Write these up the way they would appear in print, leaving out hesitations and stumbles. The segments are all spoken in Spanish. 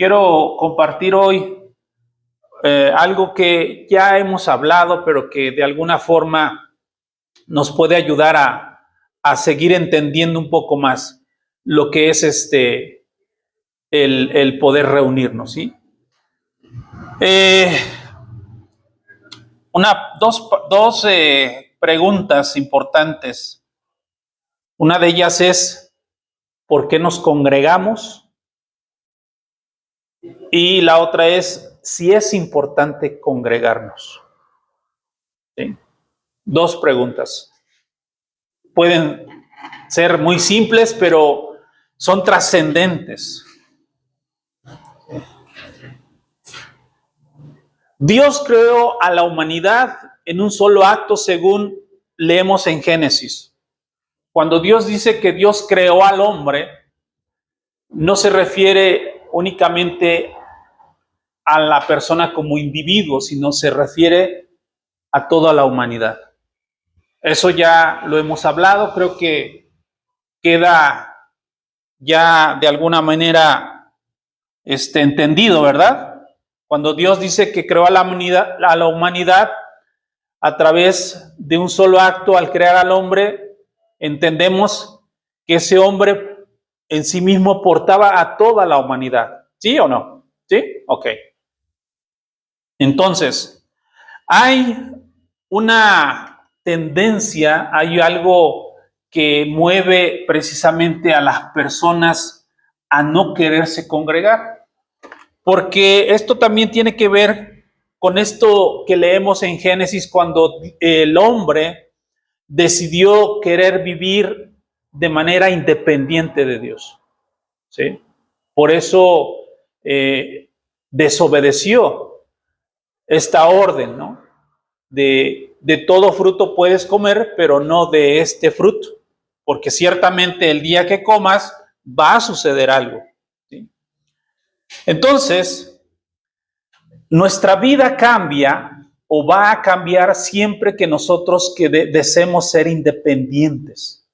quiero compartir hoy algo que ya hemos hablado, pero que de alguna forma nos puede ayudar a seguir entendiendo un poco más lo que es el poder reunirnos, ¿sí? Dos preguntas importantes. Una de ellas es, ¿por qué nos congregamos? Y la otra es, si es importante congregarnos. ¿Sí? Dos preguntas. Pueden ser muy simples, pero son trascendentes. Dios creó a la humanidad en un solo acto, según leemos en Génesis. Cuando Dios dice que Dios creó al hombre, no se refiere únicamente a la persona como individuo, sino se refiere a toda la humanidad. Eso ya lo hemos hablado, creo que queda ya de alguna manera entendido, ¿verdad? Cuando Dios dice que creó a la humanidad a través de un solo acto, al crear al hombre, entendemos que ese hombre en sí mismo portaba a toda la humanidad. ¿Sí o no? ¿Sí? Ok. Entonces, hay una tendencia, hay algo que mueve precisamente a las personas a no quererse congregar, porque esto también tiene que ver con esto que leemos en Génesis, cuando el hombre decidió querer vivir de manera independiente de Dios, ¿sí? Por eso desobedeció esta orden, ¿no? De todo fruto puedes comer, pero no de este fruto, porque ciertamente el día que comas va a suceder algo, ¿sí? Entonces, nuestra vida cambia o va a cambiar siempre que nosotros deseemos ser independientes,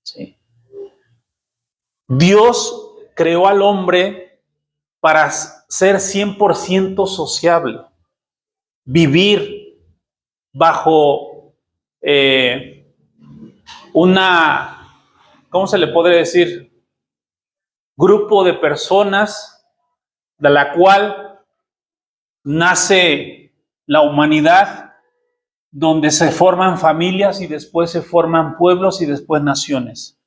¿sí? Dios creó al hombre para ser 100% sociable, vivir bajo ¿cómo se le podría decir? Grupo de personas de la cual nace la humanidad, donde se forman familias y después se forman pueblos y después naciones.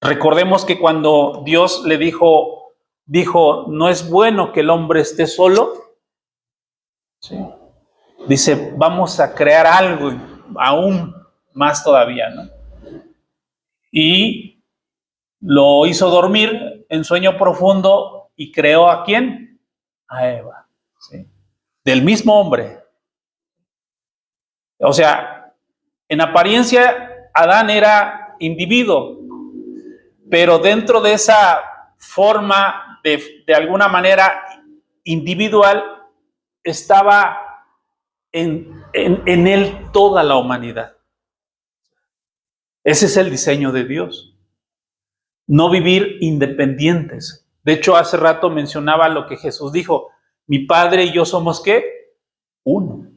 Recordemos que cuando Dios le dijo, no es bueno que el hombre esté solo, ¿sí? Dice, vamos a crear algo aún más todavía, ¿no? Y lo hizo dormir en sueño profundo y creó ¿a quién? A Eva, ¿sí? Del mismo hombre. O sea, en apariencia Adán era individuo, pero dentro de esa forma de alguna manera individual estaba en él toda la humanidad. Ese es el diseño de Dios. No vivir independientes. De hecho, hace rato mencionaba lo que Jesús dijo: mi Padre y yo somos ¿qué? Uno.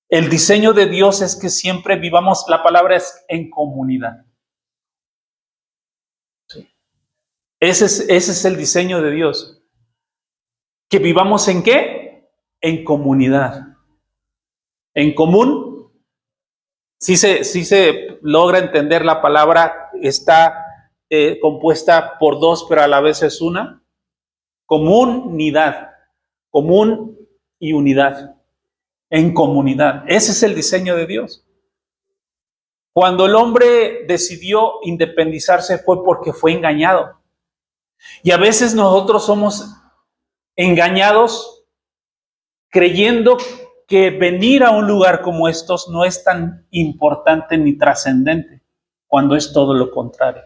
El diseño de Dios es que siempre vivamos, la palabra es en comunidad. Sí. Ese es el diseño de Dios. Que vivamos ¿en qué? En comunidad. En común. Sí se logra entender la palabra, está compuesta por dos, pero a la vez es una. Comunidad. Común y unidad. En comunidad. Ese es el diseño de Dios. Cuando el hombre decidió independizarse fue porque fue engañado. Y a veces nosotros somos engañados creyendo que venir a un lugar como estos no es tan importante ni trascendente, cuando es todo lo contrario.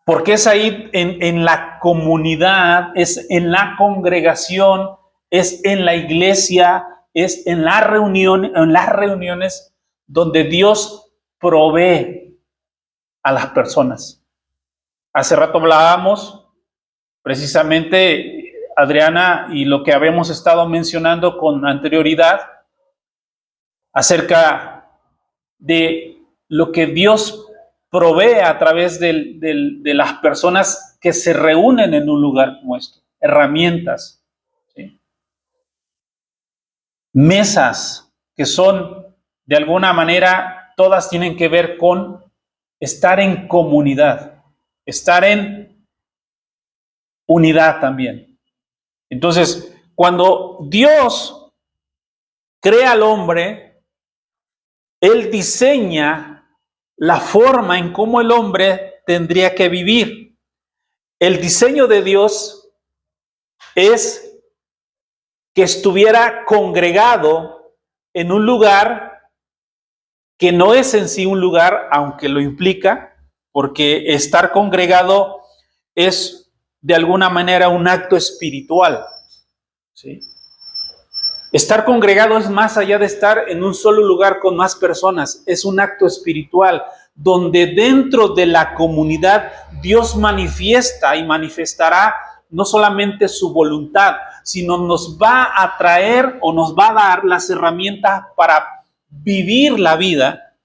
Porque es ahí en la comunidad, es en la congregación, es en la iglesia, es en las reuniones donde Dios provee a las personas. Hace rato hablábamos precisamente, Adriana, y lo que habíamos estado mencionando con anterioridad acerca de lo que Dios provee a través de las personas que se reúnen en un lugar como esto, herramientas, ¿sí? Mesas que son, de alguna manera, todas tienen que ver con estar en comunidad, estar en unidad también. Entonces, cuando Dios crea al hombre, Él diseña la forma en cómo el hombre tendría que vivir. El diseño de Dios es que estuviera congregado en un lugar que no es en sí un lugar, aunque lo implica, porque estar congregado es de alguna manera un acto espiritual, ¿sí? Estar congregado es más allá de estar en un solo lugar con más personas, es un acto espiritual, donde dentro de la comunidad Dios manifiesta y manifestará no solamente su voluntad, sino nos va a traer o nos va a dar las herramientas para vivir la vida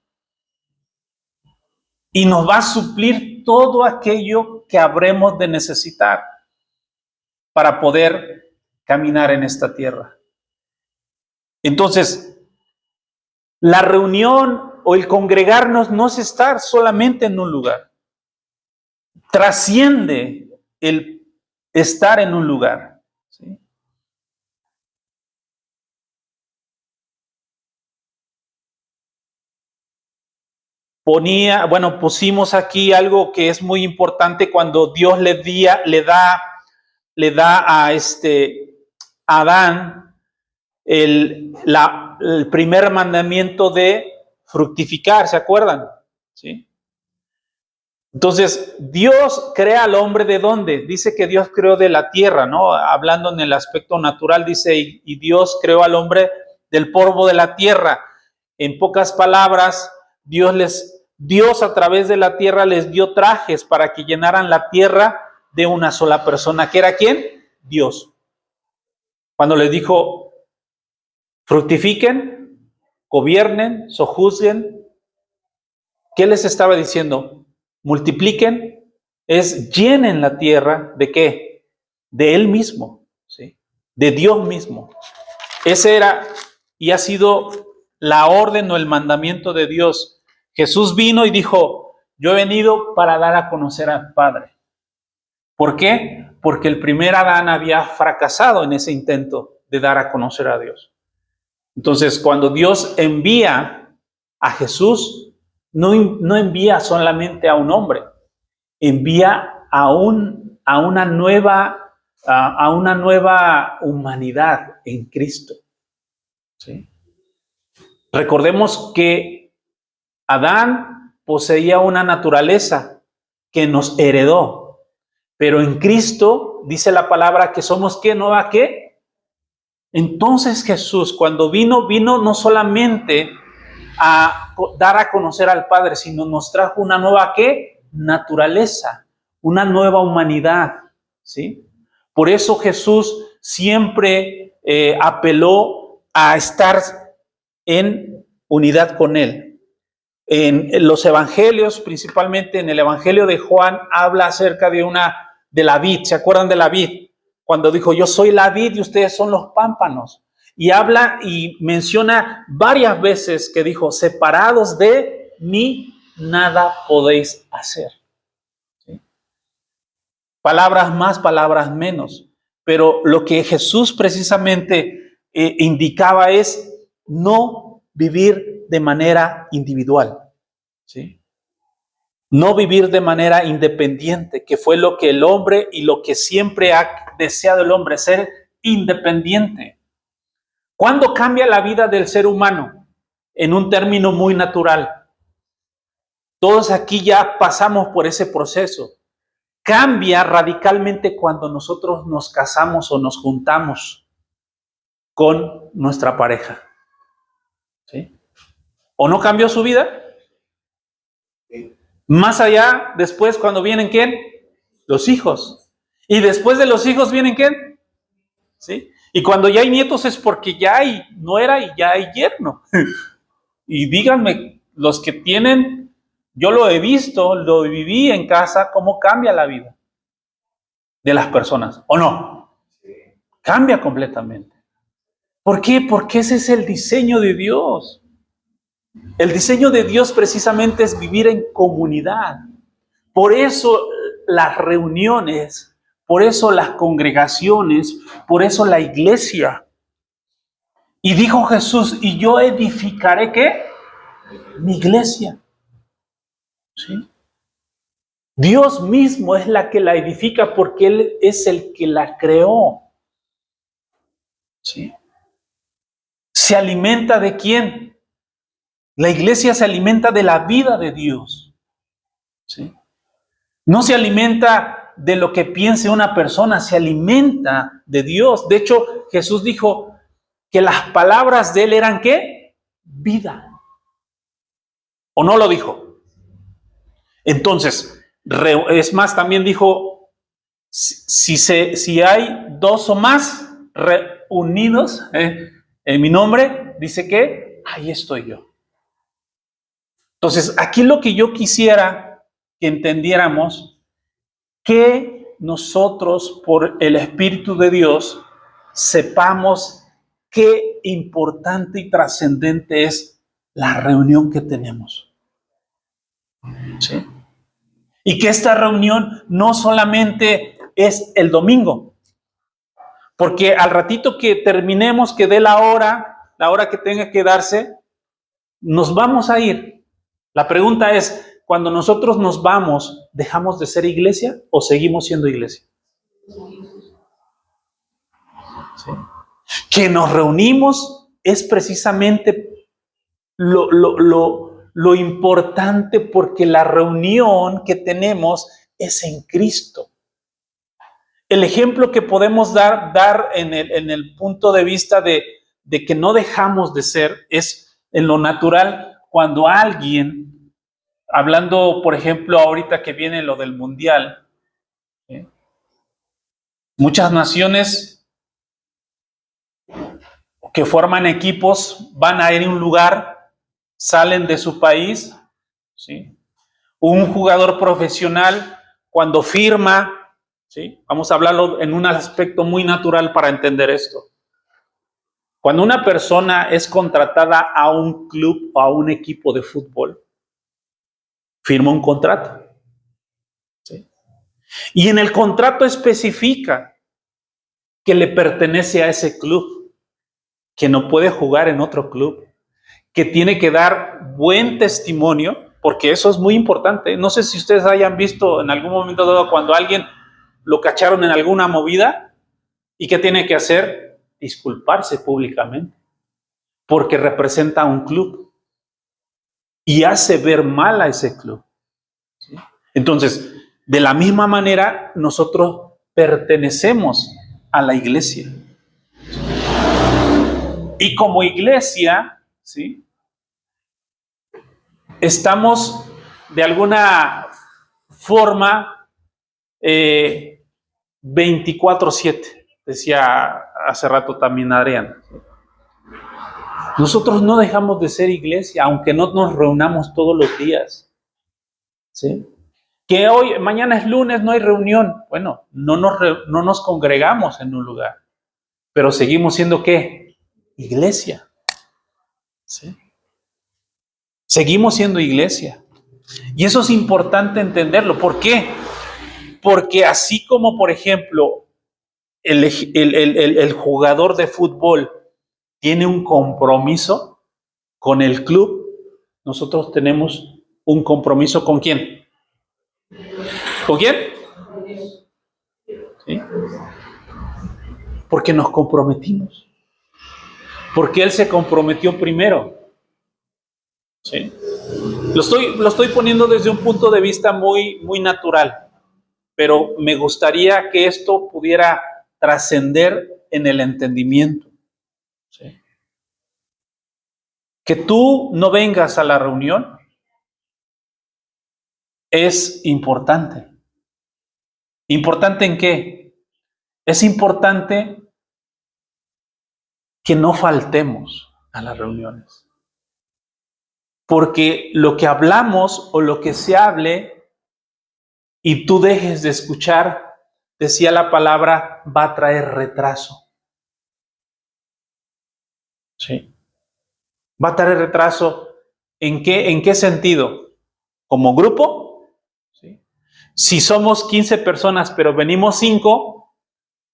y nos va a suplir todo aquello que habremos de necesitar para poder caminar en esta tierra. Entonces, la reunión o el congregarnos no es estar solamente en un lugar. Trasciende el estar en un lugar, ¿sí? Pusimos aquí algo que es muy importante cuando Dios le da a Adán el primer mandamiento de fructificar, ¿se acuerdan? ¿Sí? Entonces, Dios crea al hombre ¿de dónde? Dice que Dios creó de la tierra, ¿no? Hablando en el aspecto natural, dice, y Dios creó al hombre del polvo de la tierra. En pocas palabras, Dios a través de la tierra les dio trajes para que llenaran la tierra de una sola persona. ¿Que era quién? Dios. Cuando les dijo, fructifiquen, gobiernen, sojuzguen, ¿qué les estaba diciendo? Multipliquen, es llenen la tierra ¿de qué? De Él mismo, ¿sí? De Dios mismo. Ese era y ha sido la orden o el mandamiento de Dios. Jesús vino y dijo, yo he venido para dar a conocer al Padre. ¿Por qué? Porque el primer Adán había fracasado en ese intento de dar a conocer a Dios. Entonces, cuando Dios envía a Jesús, no envía solamente a un hombre, envía a una nueva humanidad en Cristo, ¿sí? Recordemos que Adán poseía una naturaleza que nos heredó, pero en Cristo dice la palabra que somos ¿qué? ¿Nueva qué? Entonces Jesús, cuando vino no solamente a dar a conocer al Padre, sino nos trajo una nueva ¿qué? Naturaleza, una nueva humanidad, ¿sí? Por eso Jesús siempre apeló a estar en unidad con Él. En los evangelios, principalmente en el evangelio de Juan, habla acerca de la vid. ¿Se acuerdan de la vid? Cuando dijo, yo soy la vid y ustedes son los pámpanos. Y habla y menciona varias veces que dijo, separados de mí, nada podéis hacer. ¿Sí? Palabras más, palabras menos. Pero lo que Jesús precisamente indicaba es no vivir de manera individual, ¿sí? No vivir de manera independiente, que fue lo que el hombre y lo que siempre ha deseado el hombre, ser independiente. ¿Cuándo cambia la vida del ser humano? En un término muy natural. Todos aquí ya pasamos por ese proceso. Cambia radicalmente cuando nosotros nos casamos o nos juntamos con nuestra pareja, ¿sí? ¿O no cambió su vida? Más allá, después, cuando vienen, ¿quién? Los hijos. Y después de los hijos vienen ¿qué? ¿Sí? Y cuando ya hay nietos es porque ya hay nuera y ya hay yerno. Y díganme, los que tienen, yo lo he visto, lo viví en casa, cómo cambia la vida de las personas, ¿o no? Cambia completamente. ¿Por qué? Porque ese es el diseño de Dios. El diseño de Dios precisamente es vivir en comunidad. Por eso las reuniones, por eso las congregaciones, por eso la iglesia. Y dijo Jesús, y yo edificaré ¿qué? Mi iglesia. ¿Sí? Dios mismo es la que la edifica porque Él es el que la creó. ¿Sí? ¿Se alimenta de quién? La iglesia se alimenta de la vida de Dios. ¿Sí? No se alimenta de lo que piense una persona, se alimenta de Dios. De hecho, Jesús dijo que las palabras de Él eran ¿qué? Vida. ¿O no lo dijo? Entonces, es más, también dijo, si hay dos o más reunidos en mi nombre, dice que ahí estoy yo. Entonces, aquí lo que yo quisiera que entendiéramos, que nosotros, por el Espíritu de Dios, sepamos qué importante y trascendente es la reunión que tenemos. ¿Sí? Y que esta reunión no solamente es el domingo, porque al ratito que terminemos, que dé la hora que tenga que darse, nos vamos a ir. La pregunta es, cuando nosotros nos vamos, ¿dejamos de ser iglesia o seguimos siendo iglesia? ¿Sí? Que nos reunimos es precisamente lo importante, porque la reunión que tenemos es en Cristo. El ejemplo que podemos dar en el punto de vista de que no dejamos de ser es en lo natural, cuando alguien, hablando por ejemplo ahorita que viene lo del mundial, ¿sí? Muchas naciones que forman equipos van a ir a un lugar, salen de su país, ¿sí? Un jugador profesional cuando firma, ¿sí? Vamos a hablarlo en un aspecto muy natural para entender esto. Cuando una persona es contratada a un club o a un equipo de fútbol, firma un contrato, ¿sí? Y en el contrato especifica que le pertenece a ese club, que no puede jugar en otro club, que tiene que dar buen testimonio, porque eso es muy importante. No sé si ustedes hayan visto en algún momento dado cuando alguien lo cacharon en alguna movida y ¿qué tiene que hacer? Disculparse públicamente, porque representa a un club y hace ver mal a ese club. ¿Sí? Entonces, de la misma manera, nosotros pertenecemos a la iglesia. Y como iglesia, ¿sí? Estamos de alguna forma 24/7, decía hace rato también Adrián. Nosotros no dejamos de ser iglesia, aunque no nos reunamos todos los días. ¿Sí? Que mañana es lunes, no hay reunión. Bueno, no nos congregamos en un lugar, pero seguimos siendo ¿qué? Iglesia. ¿Sí? Seguimos siendo iglesia. Y eso es importante entenderlo. ¿Por qué? Porque así como, por ejemplo, el jugador de fútbol tiene un compromiso con el club, nosotros tenemos un compromiso ¿con quién? ¿Con quién? ¿Sí? Porque nos comprometimos. Porque Él se comprometió primero. ¿Sí? Lo estoy poniendo desde un punto de vista muy, muy natural, pero me gustaría que esto pudiera trascender en el entendimiento. ¿Sí? Que tú no vengas a la reunión es importante. ¿Importante en qué? Es importante que no faltemos a las reuniones. Porque lo que hablamos o lo que se hable y tú dejes de escuchar, decía la palabra, va a traer retraso. ¿Sí? Va a traer retraso. ¿En qué sentido? ¿Como grupo? ¿Sí? Si somos 15 personas, pero venimos 5,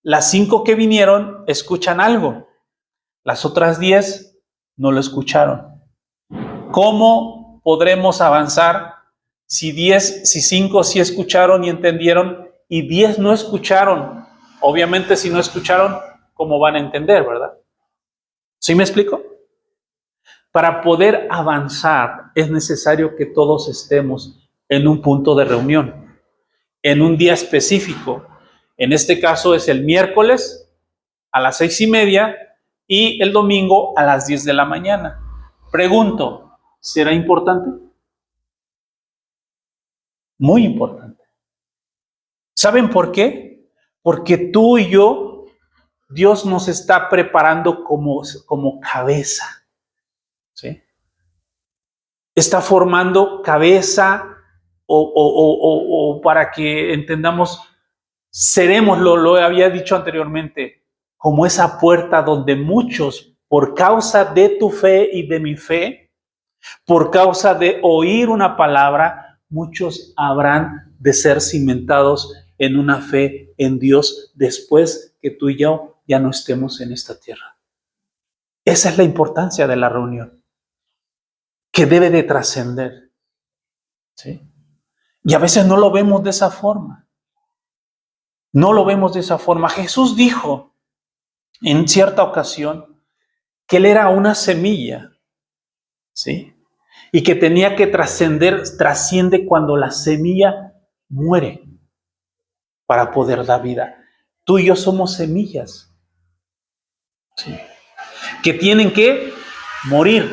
las 5 que vinieron escuchan algo. Las otras 10 no lo escucharon. ¿Cómo podremos avanzar si 5 sí escucharon y entendieron y 10 no escucharon? Obviamente, si no escucharon, ¿cómo van a entender, verdad? ¿Sí me explico? Para poder avanzar es necesario que todos estemos en un punto de reunión, en un día específico. En este caso es el miércoles a las 6:30 y el domingo a las 10 de la mañana. Pregunto, ¿será importante? Muy importante. ¿Saben por qué? Porque tú y yo, Dios nos está preparando como cabeza. ¿Sí? Está formando cabeza o para que entendamos, seremos, lo había dicho anteriormente, como esa puerta donde muchos, por causa de tu fe y de mi fe, por causa de oír una palabra, muchos habrán de ser cimentados en una fe en Dios después que tú y yo ya no estemos en esta tierra. Esa es la importancia de la reunión, que debe de trascender. ¿Sí? Y a veces no lo vemos de esa forma. No lo vemos de esa forma. Jesús dijo en cierta ocasión que él era una semilla, ¿sí? Y que tenía que trasciende cuando la semilla muere para poder dar vida. Tú y yo somos semillas, ¿sí? Que tienen que morir.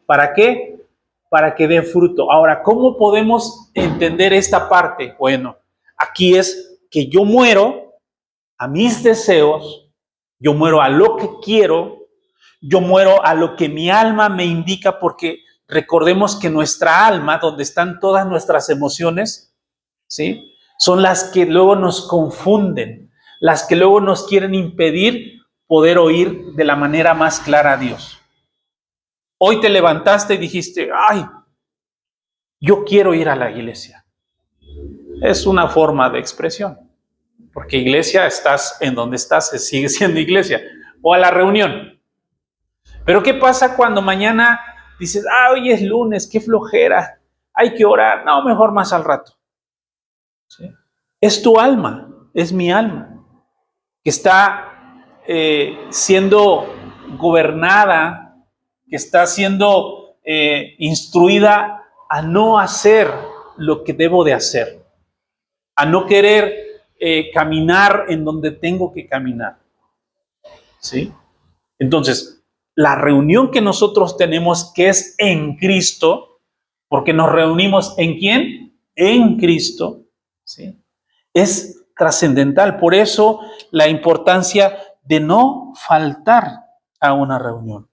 ¿Para qué? Para que den fruto. Ahora, ¿cómo podemos entender esta parte? Bueno, aquí es que yo muero a mis deseos, yo muero a lo que quiero, yo muero a lo que mi alma me indica, porque recordemos que nuestra alma, donde están todas nuestras emociones, ¿sí? Son las que luego nos confunden, las que luego nos quieren impedir poder oír de la manera más clara a Dios. Hoy te levantaste y dijiste, ay, yo quiero ir a la iglesia. Es una forma de expresión, porque iglesia, estás en donde estás, sigue siendo iglesia, o a la reunión. Pero ¿qué pasa cuando mañana dices, hoy es lunes, qué flojera, hay que orar? No, mejor más al rato. ¿Sí? Es tu alma, es mi alma, que está siendo gobernada, que está siendo instruida a no hacer lo que debo de hacer, a no querer caminar en donde tengo que caminar. ¿Sí? Entonces, la reunión que nosotros tenemos, que es en Cristo, porque nos reunimos ¿en quién? En Cristo, ¿sí? Es trascendental. Por eso la importancia de no faltar a una reunión.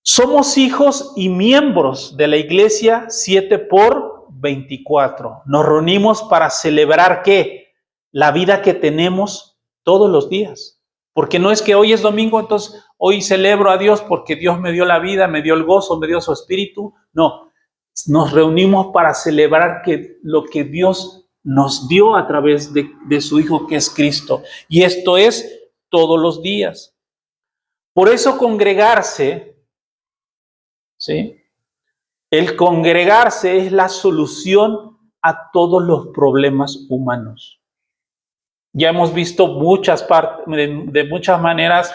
Somos hijos y miembros de la iglesia 7x24. Nos reunimos para celebrar ¿qué? La vida que tenemos todos los días. Porque no es que hoy es domingo, entonces hoy celebro a Dios porque Dios me dio la vida, me dio el gozo, me dio su espíritu. No, nos reunimos para celebrar que lo que Dios nos dio a través de su Hijo, que es Cristo. Y esto es todos los días. Por eso congregarse, ¿sí? El congregarse es la solución a todos los problemas humanos. Ya hemos visto de muchas maneras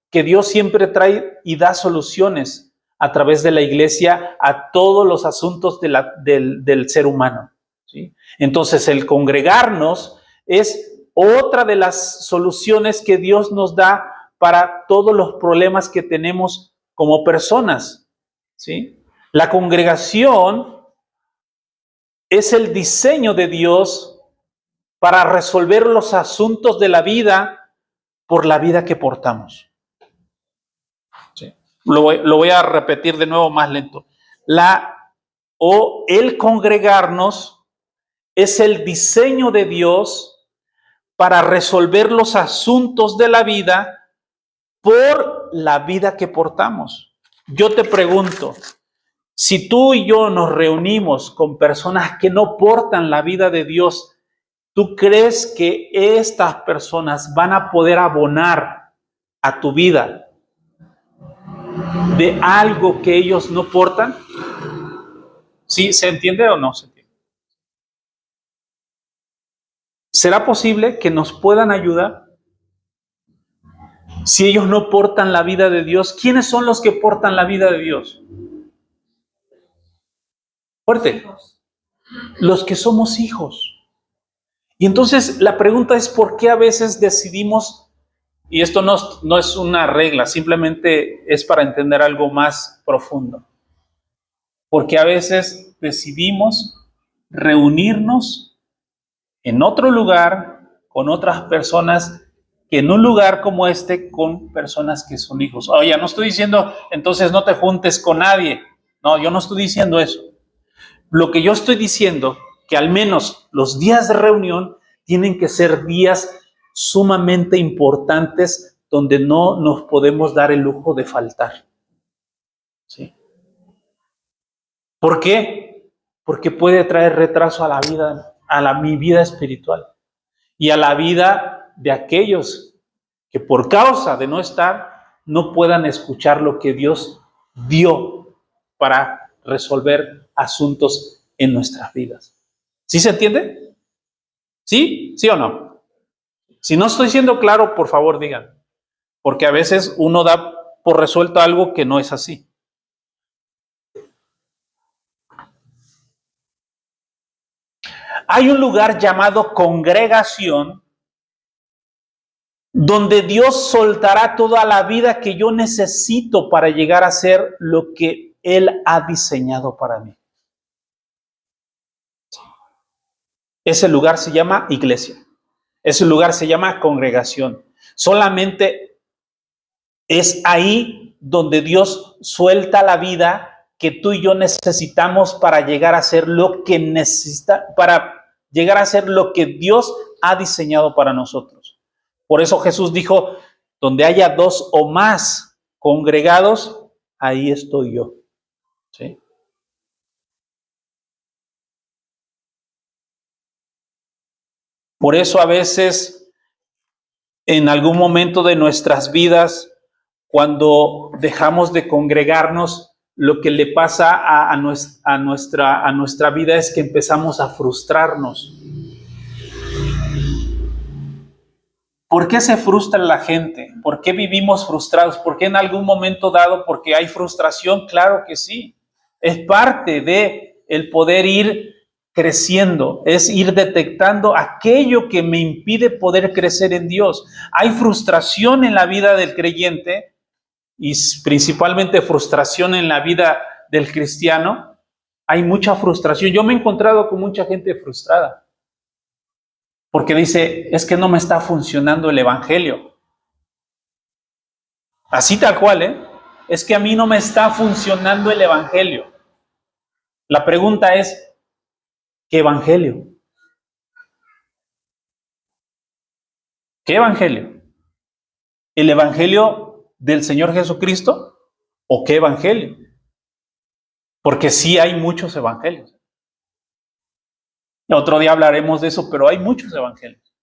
que Dios siempre trae y da soluciones a través de la iglesia a todos los asuntos del ser humano, ¿sí? Entonces, el congregarnos es otra de las soluciones que Dios nos da para todos los problemas que tenemos como personas, ¿sí? La congregación es el diseño de Dios para resolver los asuntos de la vida por la vida que portamos. Sí. Lo voy a repetir de nuevo más lento. El congregarnos es el diseño de Dios para resolver los asuntos de la vida por la vida que portamos. Yo te pregunto, si tú y yo nos reunimos con personas que no portan la vida de Dios, ¿tú crees que estas personas van a poder abonar a tu vida de algo que ellos no portan? ¿Sí? ¿Se entiende o no se entiende? ¿Será posible que nos puedan ayudar si ellos no portan la vida de Dios? ¿Quiénes son los que portan la vida de Dios? Fuerte. Los que somos hijos. Y entonces la pregunta es, ¿por qué a veces decidimos, y esto no es una regla, simplemente es para entender algo más profundo, porque a veces decidimos reunirnos en otro lugar con otras personas que en un lugar como este con personas que son hijos? Oye, no estoy diciendo entonces no te juntes con nadie, no, yo no estoy diciendo eso. Lo que yo estoy diciendo, que al menos los días de reunión tienen que ser días sumamente importantes donde no nos podemos dar el lujo de faltar. ¿Sí? ¿Por qué? Porque puede traer retraso a la vida, mi vida espiritual y a la vida de aquellos que por causa de no estar no puedan escuchar lo que Dios dio para resolver asuntos en nuestras vidas. ¿Sí se entiende? ¿Sí? ¿Sí o no? Si no estoy siendo claro, por favor digan, porque a veces uno da por resuelto algo que no es así. Hay un lugar llamado congregación donde Dios soltará toda la vida que yo necesito para llegar a ser lo que Él ha diseñado para mí. Ese lugar se llama iglesia. Ese lugar se llama congregación. Solamente es ahí donde Dios suelta la vida que tú y yo necesitamos para llegar a ser lo que para llegar a ser lo que Dios ha diseñado para nosotros. Por eso Jesús dijo, donde haya dos o más congregados, ahí estoy yo. ¿Sí? Por eso a veces, en algún momento de nuestras vidas, cuando dejamos de congregarnos, lo que le pasa a nuestra vida es que empezamos a frustrarnos. ¿Por qué se frustra la gente? ¿Por qué vivimos frustrados? ¿Por qué en algún momento dado? Porque hay frustración, claro que sí. Es parte de el poder ir creciendo, es ir detectando aquello que me impide poder crecer en Dios. Hay frustración en la vida del creyente y principalmente frustración en la vida del cristiano. Hay mucha frustración. Yo me he encontrado con mucha gente frustrada porque dice, es que no me está funcionando el evangelio. Así tal cual, ¿eh? Es que a mí no me está funcionando el evangelio. La pregunta es, ¿qué evangelio? ¿Qué evangelio? ¿El evangelio del Señor Jesucristo o qué evangelio? Porque sí hay muchos evangelios. Otro día hablaremos de eso, pero hay muchos evangelios.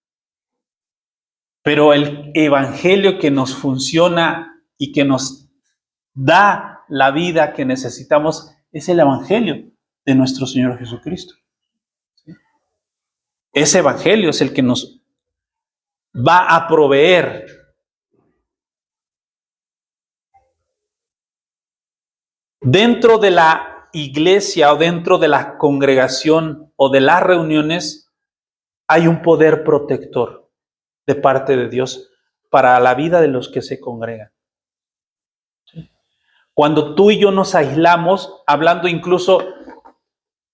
Pero el evangelio que nos funciona y que nos da la vida que necesitamos es el evangelio de nuestro Señor Jesucristo. Ese evangelio es el que nos va a proveer. Dentro de la iglesia o dentro de la congregación o de las reuniones hay un poder protector de parte de Dios para la vida de los que se congregan. Cuando tú y yo nos aislamos, hablando incluso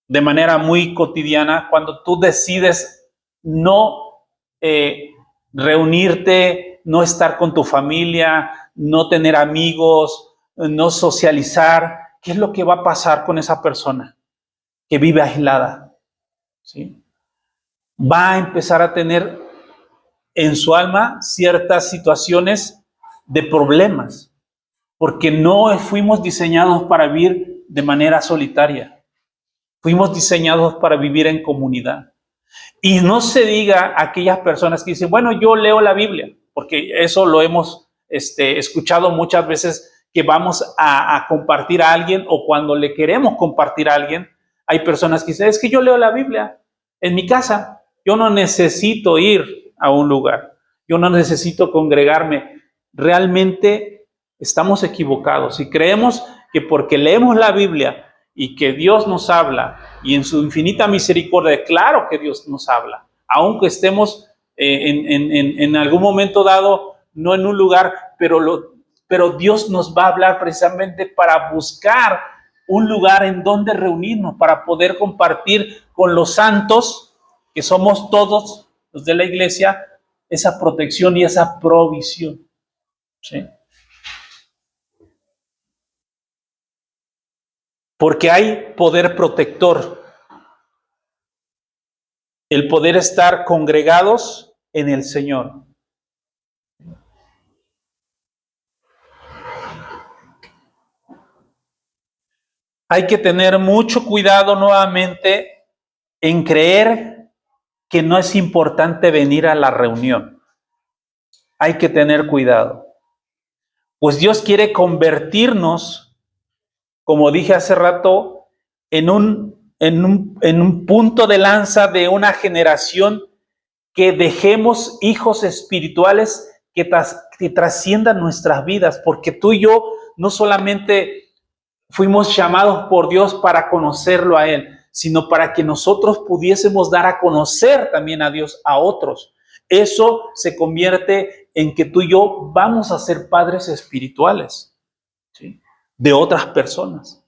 de manera muy cotidiana, cuando tú decides no reunirte, no estar con tu familia, no tener amigos, no socializar, ¿qué es lo que va a pasar con esa persona que vive aislada? ¿Sí? Va a empezar a tener en su alma ciertas situaciones de problemas, porque no fuimos diseñados para vivir de manera solitaria, fuimos diseñados para vivir en comunidad. Y no se diga a aquellas personas que dicen, bueno, yo leo la Biblia, porque eso lo hemos escuchado muchas veces, que vamos a compartir a alguien, o cuando le queremos compartir a alguien, hay personas que dicen, es que yo leo la Biblia en mi casa, yo no necesito ir a un lugar, yo no necesito congregarme. Realmente estamos equivocados y creemos que porque leemos la Biblia y que Dios nos habla, y en su infinita misericordia, claro que Dios nos habla, aunque estemos en algún momento dado, no en un lugar, pero Dios nos va a hablar precisamente para buscar un lugar en donde reunirnos, para poder compartir con los santos, que somos todos los de la iglesia, esa protección y esa provisión. ¿Sí? Porque hay poder protector, el poder estar congregados en el Señor. Hay que tener mucho cuidado nuevamente en creer que no es importante venir a la reunión. Hay que tener cuidado. Pues Dios quiere convertirnos, como dije hace rato, en un punto de lanza de una generación, que dejemos hijos espirituales que trasciendan nuestras vidas, porque tú y yo no solamente fuimos llamados por Dios para conocerlo a Él, sino para que nosotros pudiésemos dar a conocer también a Dios a otros. Eso se convierte en que tú y yo vamos a ser padres espirituales, ¿sí?, de otras personas.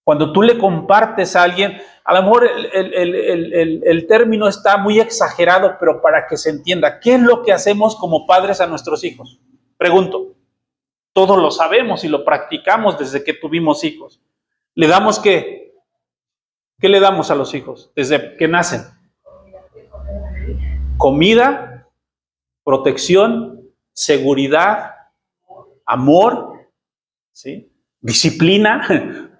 Cuando tú le compartes a alguien, a lo mejor el término está muy exagerado, pero para que se entienda, ¿qué es lo que hacemos como padres a nuestros hijos? Pregunto. Todos lo sabemos y lo practicamos desde que tuvimos hijos. ¿Le damos qué? ¿Qué le damos a los hijos desde que nacen? Comida, protección, seguridad, amor, ¿sí?, disciplina,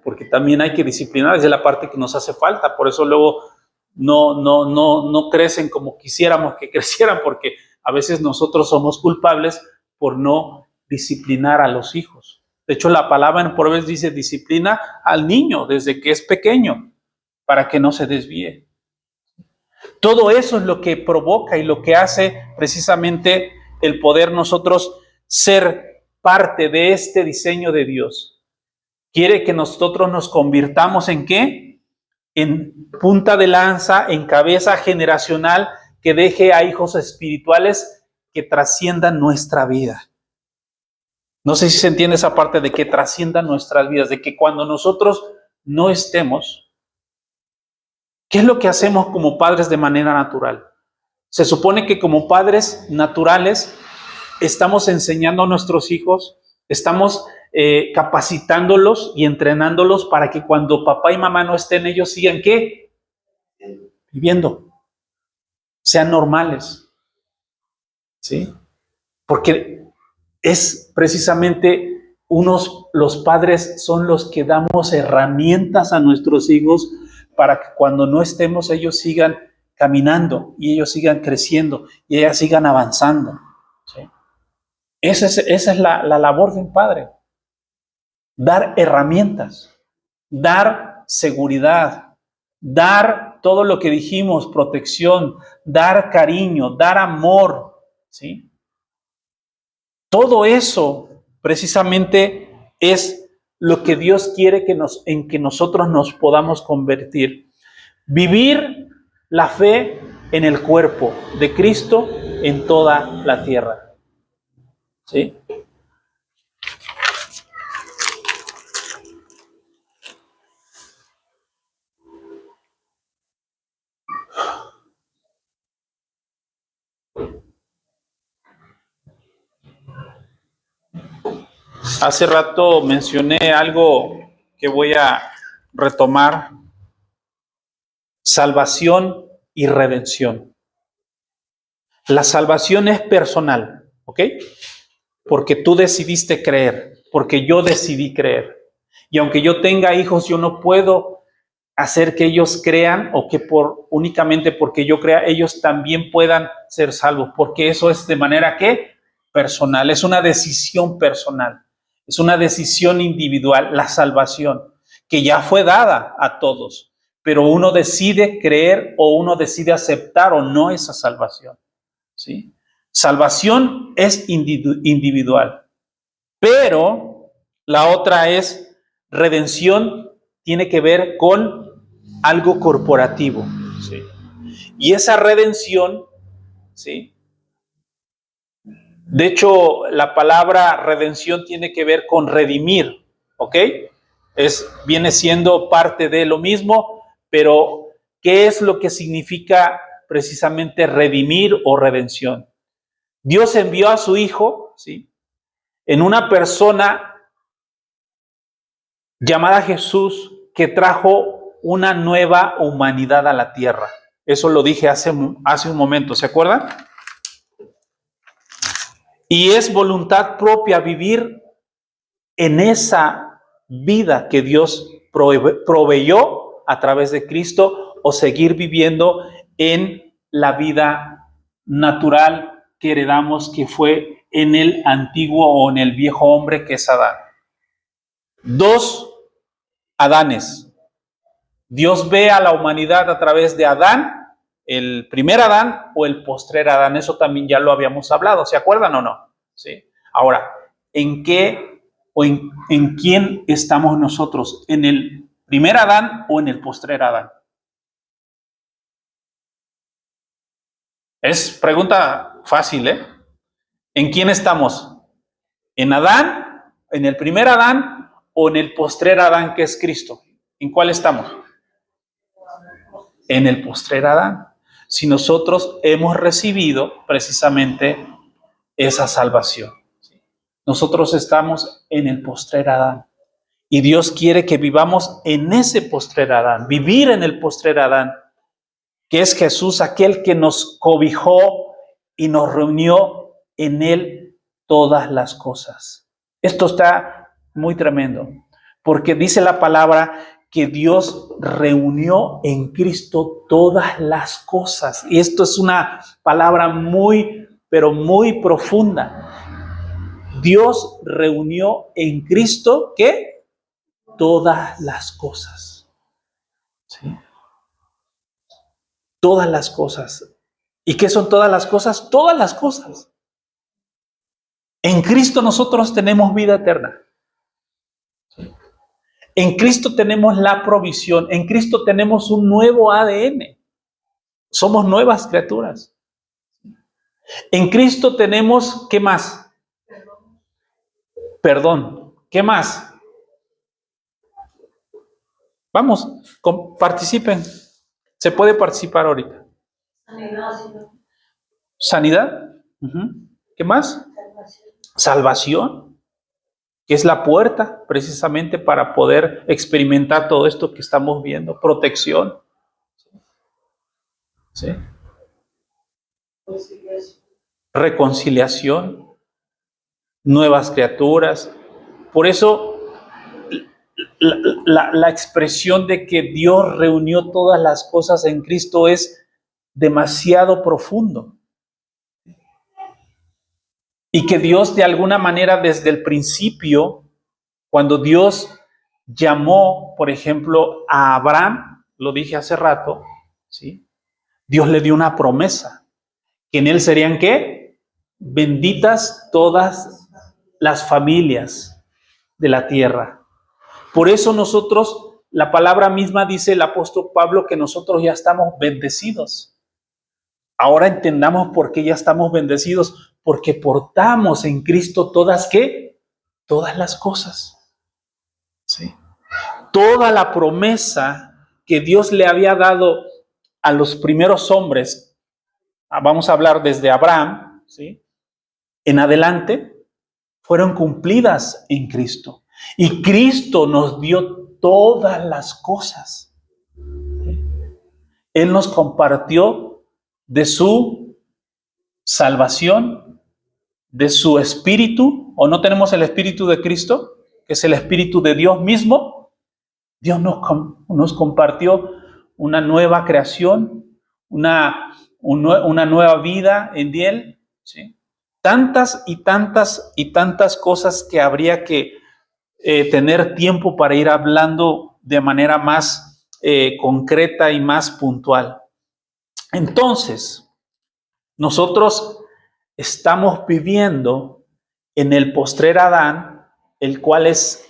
porque también hay que disciplinar, es la parte que nos hace falta. Por eso luego no crecen como quisiéramos que crecieran, porque a veces nosotros somos culpables por no disciplinar a los hijos. De hecho, la palabra en Proverbios dice, disciplina al niño desde que es pequeño, para que no se desvíe. Todo eso es lo que provoca y lo que hace precisamente el poder nosotros ser parte de este diseño de Dios. Quiere que nosotros nos convirtamos ¿en qué? En punta de lanza, en cabeza generacional, que deje a hijos espirituales que trasciendan nuestra vida. No sé si se entiende esa parte de que trasciendan nuestras vidas, de que cuando nosotros no estemos, ¿qué es lo que hacemos como padres de manera natural? Se supone que como padres naturales estamos enseñando a nuestros hijos, estamos capacitándolos y entrenándolos para que cuando papá y mamá no estén, ellos sigan ¿qué? Viviendo, sean normales, ¿sí? Porque es precisamente los padres son los que damos herramientas a nuestros hijos para que cuando no estemos ellos sigan caminando y ellos sigan creciendo y ellas sigan avanzando, ¿sí? Esa es la labor de un padre. Dar herramientas, dar seguridad, dar todo lo que dijimos, protección, dar cariño, dar amor, ¿sí? Todo eso precisamente es lo que Dios quiere en que nosotros nos podamos convertir. Vivir la fe en el cuerpo de Cristo en toda la tierra, ¿sí? Hace rato mencioné algo que voy a retomar: salvación y redención. La salvación es personal, ¿ok? Porque tú decidiste creer, porque yo decidí creer. Y aunque yo tenga hijos, yo no puedo hacer que ellos crean o que únicamente porque yo crea, ellos también puedan ser salvos, porque eso es de manera que personal, es una decisión personal, es una decisión individual, la salvación, que ya fue dada a todos, pero uno decide creer o uno decide aceptar o no esa salvación, ¿sí? Salvación es individual, pero la otra es redención, tiene que ver con algo corporativo, ¿sí? Y esa redención, ¿sí? De hecho, la palabra redención tiene que ver con redimir, ¿ok? Viene siendo parte de lo mismo, pero ¿qué es lo que significa precisamente redimir o redención? Dios envió a su Hijo, ¿sí?, en una persona llamada Jesús, que trajo una nueva humanidad a la tierra. Eso lo dije hace un momento, ¿se acuerdan? Y es voluntad propia vivir en esa vida que Dios proveyó a través de Cristo, o seguir viviendo en la vida natural que heredamos, que fue en el antiguo o en el viejo hombre, que es Adán. Dos Adanes. Dios ve a la humanidad a través de Adán, el primer Adán o el postrer Adán. Eso también ya lo habíamos hablado, ¿se acuerdan o no? ¿Sí? Ahora, ¿en qué o en quién estamos nosotros? ¿En el primer Adán o en el postrer Adán? Es pregunta fácil, ¿eh? ¿En quién estamos? ¿En Adán, en el primer Adán o en el postrer Adán, que es Cristo? ¿En cuál estamos? En el postrer Adán. Si nosotros hemos recibido precisamente esa salvación, nosotros estamos en el postrer Adán. Y Dios quiere que vivamos en ese postrer Adán, vivir en el postrer Adán, que es Jesús, aquel que nos cobijó y nos reunió en él todas las cosas. Esto está muy tremendo, porque dice la palabra que Dios reunió en Cristo todas las cosas. Y esto es una palabra muy, pero muy profunda. Dios reunió en Cristo, ¿qué? Todas las cosas. ¿Sí? Todas las cosas. ¿Y qué son todas las cosas? Todas las cosas. En Cristo nosotros tenemos vida eterna. En Cristo tenemos la provisión. En Cristo tenemos un nuevo ADN. Somos nuevas criaturas. En Cristo tenemos, ¿qué más? Perdón. ¿Qué más? Vamos, participen. Se puede participar ahorita. Sanidad. ¿Qué más? Salvación, que es la puerta precisamente para poder experimentar todo esto que estamos viendo. Protección. ¿Sí? Reconciliación. Nuevas criaturas. Por eso la expresión de que Dios reunió todas las cosas en Cristo es demasiado profundo. Y que Dios, de alguna manera, desde el principio, cuando Dios llamó, por ejemplo, a Abraham, lo dije hace rato, ¿sí?, Dios le dio una promesa, que en él serían, ¿qué? Benditas todas las familias de la tierra. Por eso nosotros, la palabra misma dice el apóstol Pablo, que nosotros ya estamos bendecidos. Ahora entendamos por qué ya estamos bendecidos, porque portamos en Cristo todas, ¿qué? Todas las cosas. ¿Sí? Toda la promesa que Dios le había dado a los primeros hombres, vamos a hablar desde Abraham, ¿sí?, en adelante, fueron cumplidas en Cristo. Y Cristo nos dio todas las cosas. Él nos compartió de su salvación, de su espíritu. ¿O no tenemos el espíritu de Cristo, que es el espíritu de Dios mismo? Dios nos compartió una nueva creación, una nueva vida en Él, ¿sí? Tantas y tantas y tantas cosas que habría que tener tiempo para ir hablando de manera más concreta y más puntual. Entonces, nosotros estamos viviendo en el postrer Adán, el cual es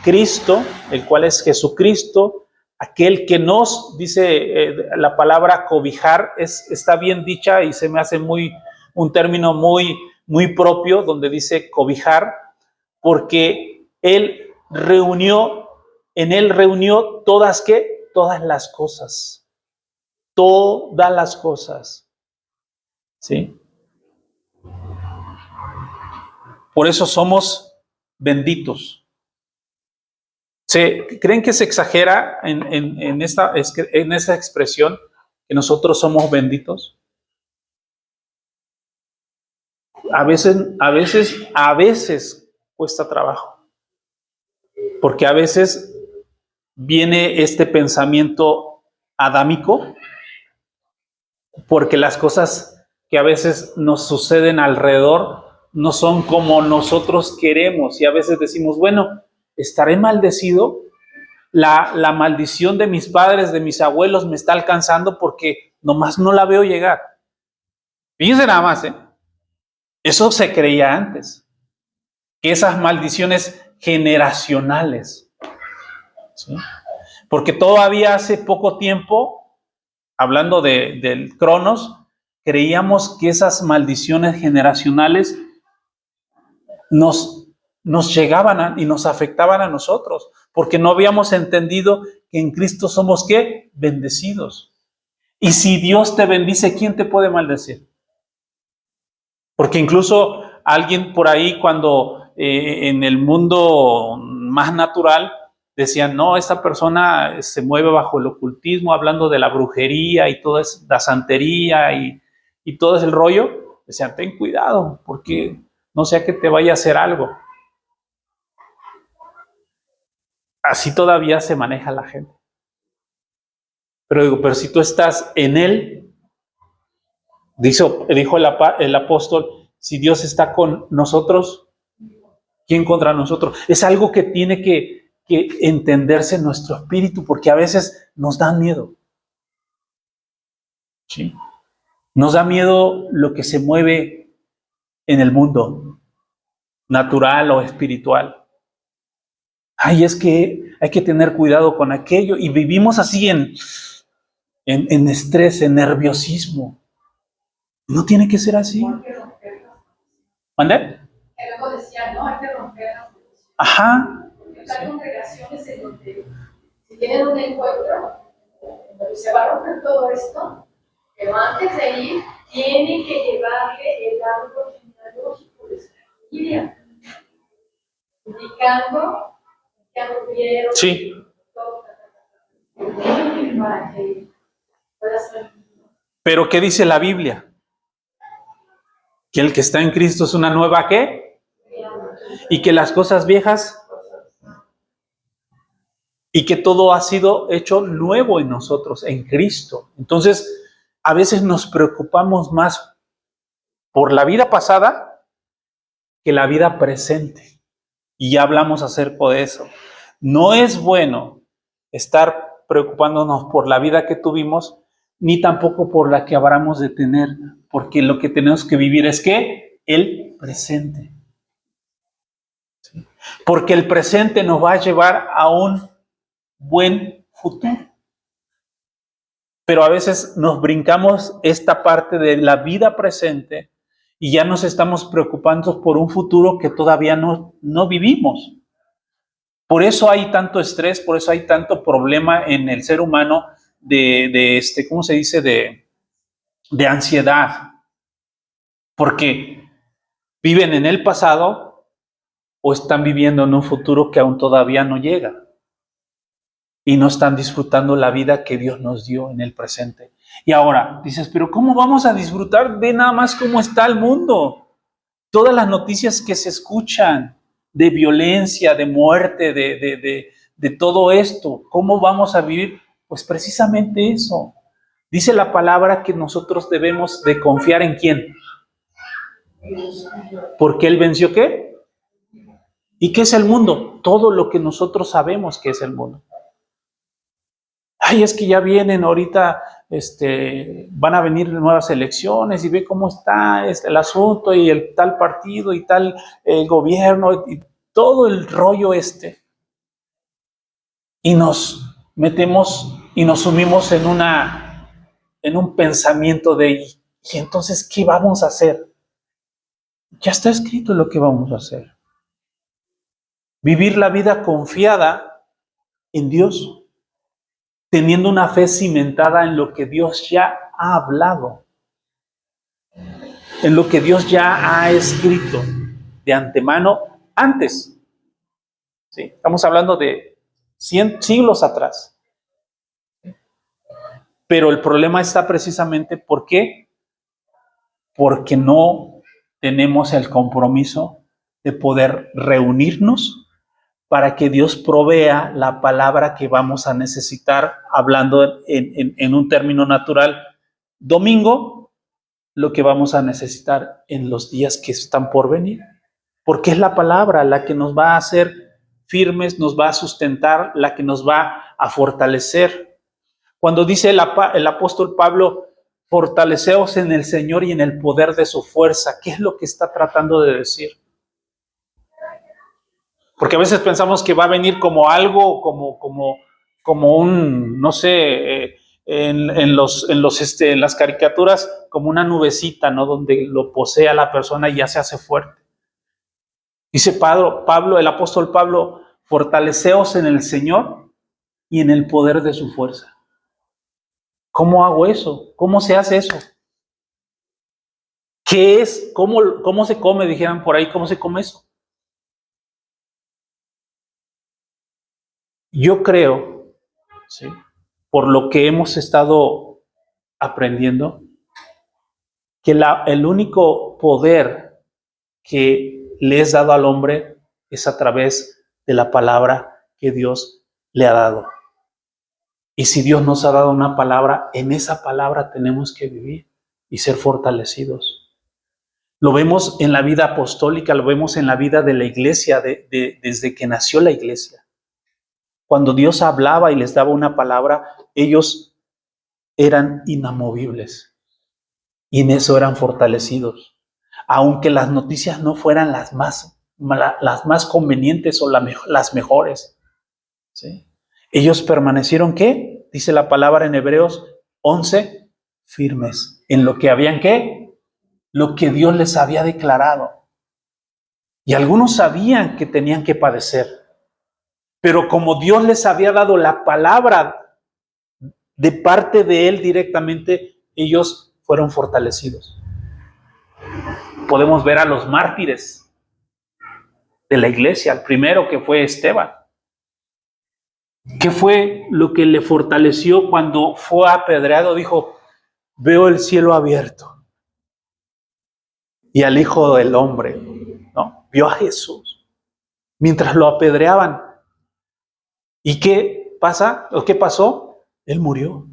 Cristo, el cual es Jesucristo, aquel que nos, dice la palabra cobijar, está bien dicha y se me hace un término muy propio, donde dice cobijar, porque Él reunió todas las cosas, todas las cosas, ¿sí? Por eso somos benditos. ¿Creen que se exagera en esa expresión que nosotros somos benditos? A veces cuesta trabajo, porque a veces viene este pensamiento adámico, porque las cosas que a veces nos suceden alrededor no son como nosotros queremos, y a veces decimos, bueno, ¿estaré maldecido? La maldición de mis padres, de mis abuelos me está alcanzando porque nomás no la veo llegar. Fíjense nada más, eso se creía antes, que esas maldiciones generacionales, ¿sí? Porque todavía hace poco tiempo, hablando del Cronos, creíamos que esas maldiciones generacionales nos llegaban y nos afectaban a nosotros, porque no habíamos entendido que en Cristo somos, ¿qué? Bendecidos. Y si Dios te bendice, ¿quién te puede maldecir? Porque incluso alguien por ahí, cuando en el mundo más natural decían, no, esta persona se mueve bajo el ocultismo, hablando de la brujería y toda la santería y todo ese rollo, decían, ten cuidado, porque no sea que te vaya a hacer algo. Así todavía se maneja la gente. Pero si tú estás en Él, dijo el apóstol, si Dios está con nosotros, ¿quién contra nosotros? Es algo que tiene que entenderse en nuestro espíritu, porque a veces nos da miedo. ¿Sí? Nos da miedo lo que se mueve en el mundo, natural o espiritual. Ay, es que hay que tener cuidado con aquello, y vivimos así en estrés, en nerviosismo. No tiene que ser así. ¿Mande? Luego decía, no, hay que romper las congregaciones. Ajá. Hay congregaciones en donde, si tienen un encuentro, en donde se va a romper todo esto, pero antes de ir, tienen que llevarle el árbol genealógico de su familia, indicando que anduvieron. Sí. Para que pueda ser. Pero ¿qué dice la Biblia? Que el que está en Cristo es una nueva ¿qué? Y que las cosas viejas, y que todo ha sido hecho nuevo en nosotros, en Cristo. Entonces, a veces nos preocupamos más por la vida pasada que la vida presente. Y ya hablamos acerca de eso. No es bueno estar preocupándonos por la vida que tuvimos, ni tampoco por la que habremos de tener, porque lo que tenemos que vivir es ¿qué? El presente. ¿Sí? Porque el presente nos va a llevar a un buen futuro. Pero a veces nos brincamos esta parte de la vida presente y ya nos estamos preocupando por un futuro que todavía no vivimos. Por eso hay tanto estrés, por eso hay tanto problema en el ser humano ¿cómo se dice? De ansiedad. Porque viven en el pasado o están viviendo en un futuro que aún todavía no llega y no están disfrutando la vida que Dios nos dio en el presente. Y ahora dices, pero ¿cómo vamos a disfrutar? Ve nada más cómo está el mundo. Todas las noticias que se escuchan de violencia, de muerte, de todo esto, ¿cómo vamos a vivir? Pues precisamente eso. Dice la palabra que nosotros debemos de confiar en ¿quién? Porque Él venció ¿qué? ¿Y qué es el mundo? Todo lo que nosotros sabemos que es el mundo. Ay, es que ya vienen ahorita, van a venir nuevas elecciones y ve cómo está el asunto y el tal partido y tal gobierno y todo el rollo y nos metemos y nos sumimos en un pensamiento de ¿y entonces qué vamos a hacer? Ya está escrito lo que vamos a hacer. Vivir la vida confiada en Dios, teniendo una fe cimentada en lo que Dios ya ha hablado, en lo que Dios ya ha escrito de antemano antes. ¿Sí? Estamos hablando de 100 siglos atrás. Pero el problema está precisamente ¿por qué? Porque no tenemos el compromiso de poder reunirnos para que Dios provea la palabra que vamos a necesitar, hablando en un término natural, domingo, lo que vamos a necesitar en los días que están por venir. Porque es la palabra la que nos va a hacer firmes, nos va a sustentar, la que nos va a fortalecer. Cuando dice el apóstol Pablo, fortaleceos en el Señor y en el poder de su fuerza, ¿qué es lo que está tratando de decir? Porque a veces pensamos que va a venir como algo, como un, no sé, en las caricaturas, como una nubecita, ¿no? Donde lo posee a la persona y ya se hace fuerte. Dice Pablo, el apóstol Pablo, fortaleceos en el Señor y en el poder de su fuerza. ¿Cómo hago eso? ¿Cómo se hace eso? ¿Qué es? ¿Cómo se come? Dijeran por ahí, ¿cómo se come eso? Yo creo, ¿sí?, por lo que hemos estado aprendiendo, que el único poder que le es dado al hombre es a través de la palabra que Dios le ha dado. Y si Dios nos ha dado una palabra, en esa palabra tenemos que vivir y ser fortalecidos. Lo vemos en la vida apostólica, lo vemos en la vida de la iglesia, desde que nació la iglesia. Cuando Dios hablaba y les daba una palabra, ellos eran inamovibles y en eso eran fortalecidos. Aunque las noticias no fueran las más convenientes o las mejores, ¿sí?, ellos permanecieron, ¿qué? Dice la palabra en Hebreos 11, firmes en lo que habían, ¿qué? Lo que Dios les había declarado. Y algunos sabían que tenían que padecer, pero como Dios les había dado la palabra de parte de Él directamente, ellos fueron fortalecidos. Podemos ver a los mártires de la iglesia, el primero que fue Esteban. ¿Qué fue lo que le fortaleció cuando fue apedreado? Dijo, veo el cielo abierto y al Hijo del Hombre, ¿no? Vio a Jesús mientras lo apedreaban. ¿Y qué pasa? ¿O qué pasó? Él murió.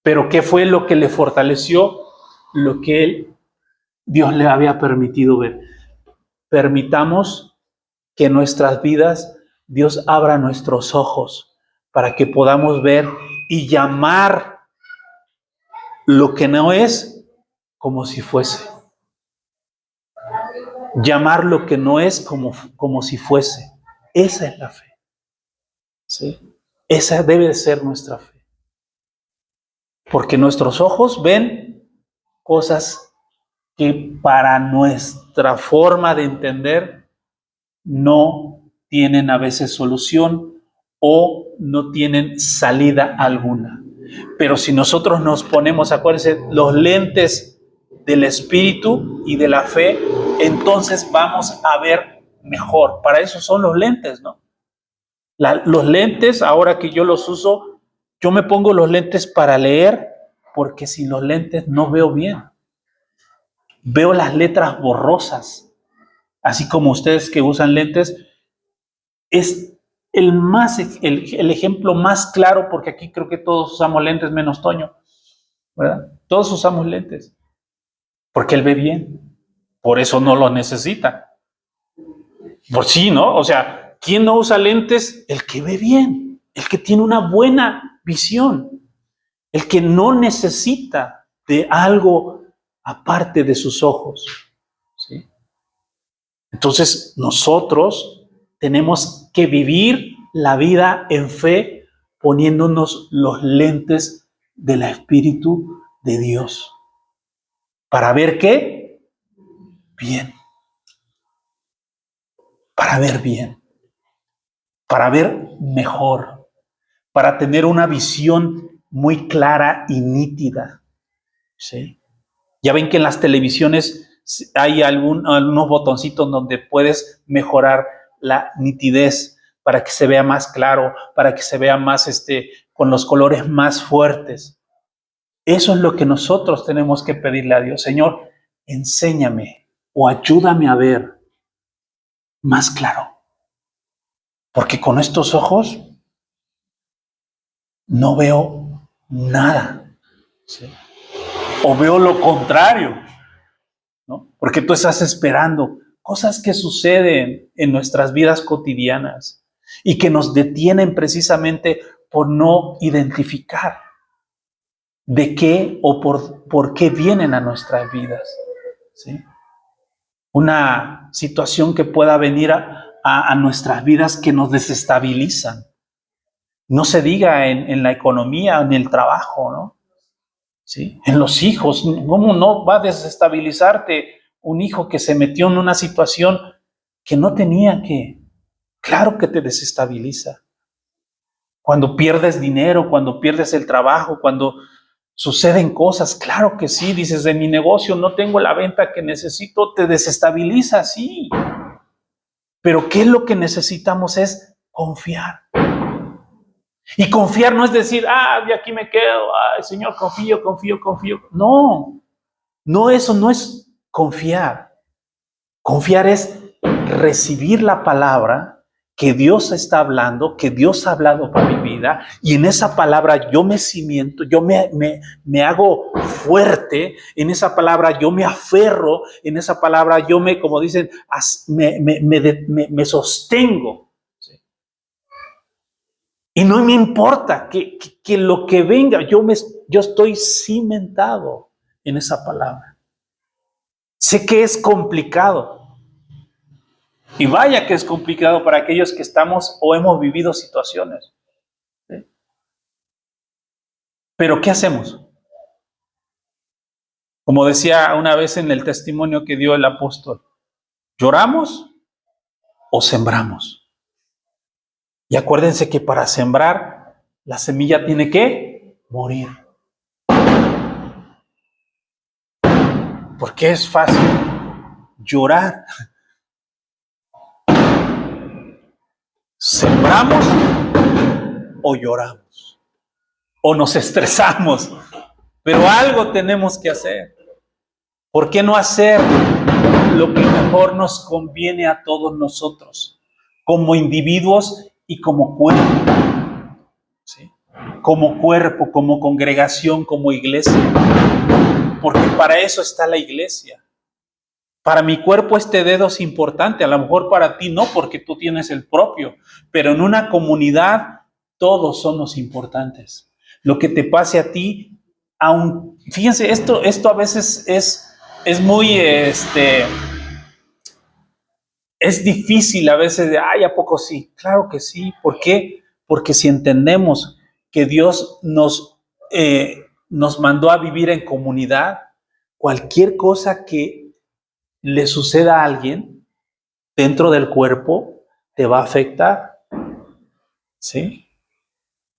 Pero ¿qué fue lo que le fortaleció? Lo que Dios le había permitido ver. Permitamos que en nuestras vidas Dios abra nuestros ojos para que podamos ver y llamar lo que no es como si fuese. Llamar lo que no es como si fuese. Esa es la fe. ¿Sí? Esa debe de ser nuestra fe. Porque nuestros ojos ven cosas que para nuestra forma de entender no tienen a veces solución o no tienen salida alguna. Pero si nosotros nos ponemos, acuérdense, los lentes del Espíritu y de la fe, entonces vamos a ver mejor. Para eso son los lentes, ¿no? Los lentes, ahora que yo los uso, yo me pongo los lentes para leer, porque sin los lentes no veo bien. Veo las letras borrosas. Así como ustedes que usan lentes, es el ejemplo más claro, porque aquí creo que todos usamos lentes menos Toño, ¿verdad? Todos usamos lentes, porque él ve bien, por eso no los necesita. Por sí, ¿no? O sea, ¿quién no usa lentes? El que ve bien, el que tiene una buena visión, el que no necesita de algo aparte de sus ojos, ¿sí? Entonces, nosotros tenemos que vivir la vida en fe poniéndonos los lentes del Espíritu de Dios. ¿Para ver qué? Bien. Para ver bien. Para ver mejor. Para tener una visión muy clara y nítida. ¿Sí? Ya ven que en las televisiones hay algunos botoncitos donde puedes mejorar la nitidez para que se vea más claro, para que se vea más con los colores más fuertes. Eso es lo que nosotros tenemos que pedirle a Dios. Señor, enséñame o ayúdame a ver más claro. Porque con estos ojos no veo nada. ¿Sí? O veo lo contrario, ¿no? Porque tú estás esperando cosas que suceden en nuestras vidas cotidianas y que nos detienen precisamente por no identificar de qué o por qué vienen a nuestras vidas, ¿sí? Una situación que pueda venir a nuestras vidas que nos desestabilizan. No se diga en la economía, en el trabajo, ¿no? ¿Sí? En los hijos, ¿cómo no va a desestabilizarte un hijo que se metió en una situación que no tenía que? Claro que te desestabiliza. Cuando pierdes dinero, cuando pierdes el trabajo, cuando suceden cosas, claro que sí, dices, de mi negocio no tengo la venta que necesito, te desestabiliza, sí. Pero ¿qué es lo que necesitamos? Es confiar. Y confiar no es decir, de aquí me quedo, Señor, confío. No, eso no es confiar. Confiar es recibir la palabra que Dios está hablando, que Dios ha hablado para mi vida, y en esa palabra yo me cimiento, yo me hago fuerte, en esa palabra yo me aferro, en esa palabra yo como dicen, me sostengo. Y no me importa que lo que venga, yo estoy cimentado en esa palabra. Sé que es complicado. Y vaya que es complicado para aquellos que estamos o hemos vivido situaciones. ¿Sí? Pero ¿qué hacemos? Como decía una vez en el testimonio que dio el apóstol, ¿lloramos o sembramos? Y acuérdense que para sembrar, la semilla tiene que morir. Porque es fácil llorar. ¿Sembramos o lloramos? O nos estresamos. Pero algo tenemos que hacer. ¿Por qué no hacer lo que mejor nos conviene a todos nosotros? Como individuos y como cuerpo. ¿Sí? Como cuerpo, como congregación, como iglesia. Porque para eso está la iglesia. Para mi cuerpo este dedo es importante, a lo mejor para ti no, porque tú tienes el propio, pero en una comunidad todos somos importantes. Lo que te pase a ti, fíjense, esto a veces es muy, es difícil a veces de, ¿a poco sí? Claro que sí. ¿Por qué? Porque si entendemos que Dios nos mandó a vivir en comunidad, cualquier cosa que le suceda a alguien dentro del cuerpo, te va a afectar. ¿Sí?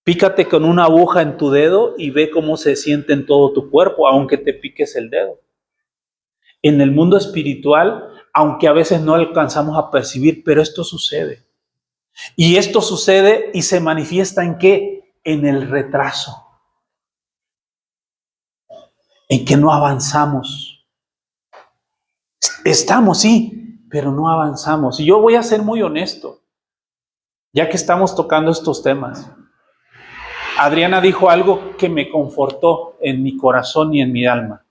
Pícate con una aguja en tu dedo y ve cómo se siente en todo tu cuerpo, aunque te piques el dedo. En el mundo espiritual aunque a veces no alcanzamos a percibir, pero esto sucede. Y esto sucede y se manifiesta ¿en qué? En el retraso. En que no avanzamos. Estamos, sí, pero no avanzamos. Y yo voy a ser muy honesto, ya que estamos tocando estos temas. Adriana dijo algo que me confortó en mi corazón y en mi alma.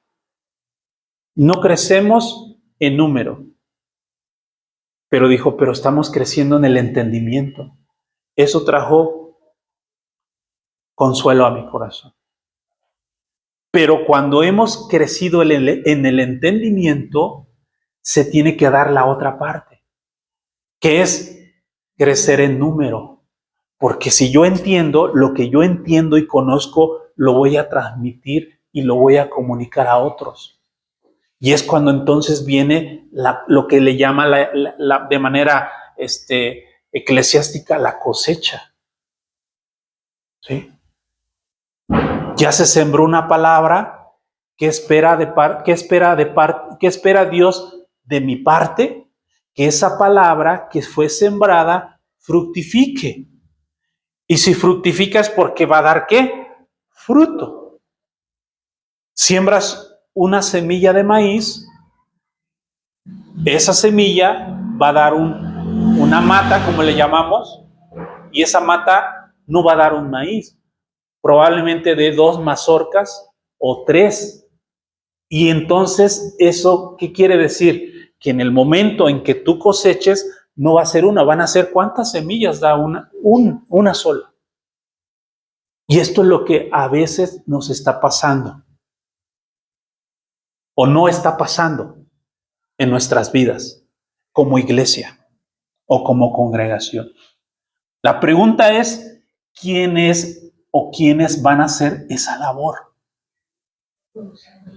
No crecemos en número, pero dijo, pero estamos creciendo en el entendimiento. Eso trajo consuelo a mi corazón. Pero cuando hemos crecido en el entendimiento, se tiene que dar la otra parte, que es crecer en número. Porque si yo entiendo, lo que yo entiendo y conozco, lo voy a transmitir y lo voy a comunicar a otros. Y es cuando entonces viene lo que le llama de manera eclesiástica la cosecha. ¿Sí? Ya se sembró una palabra. ¿Qué espera Dios de mi parte? Que esa palabra que fue sembrada fructifique. Y si fructifica es porque va a dar ¿qué? Fruto. Siembras una semilla de maíz, esa semilla va a dar una mata, como le llamamos, y esa mata no va a dar un maíz, probablemente de 2 mazorcas o 3. Y entonces, ¿eso qué quiere decir? Que en el momento en que tú coseches, no va a ser una, van a ser ¿cuántas semillas da una sola? Y esto es lo que a veces nos está pasando, o no está pasando en nuestras vidas, como iglesia o como congregación. La pregunta es, ¿quién es o quiénes van a hacer esa labor?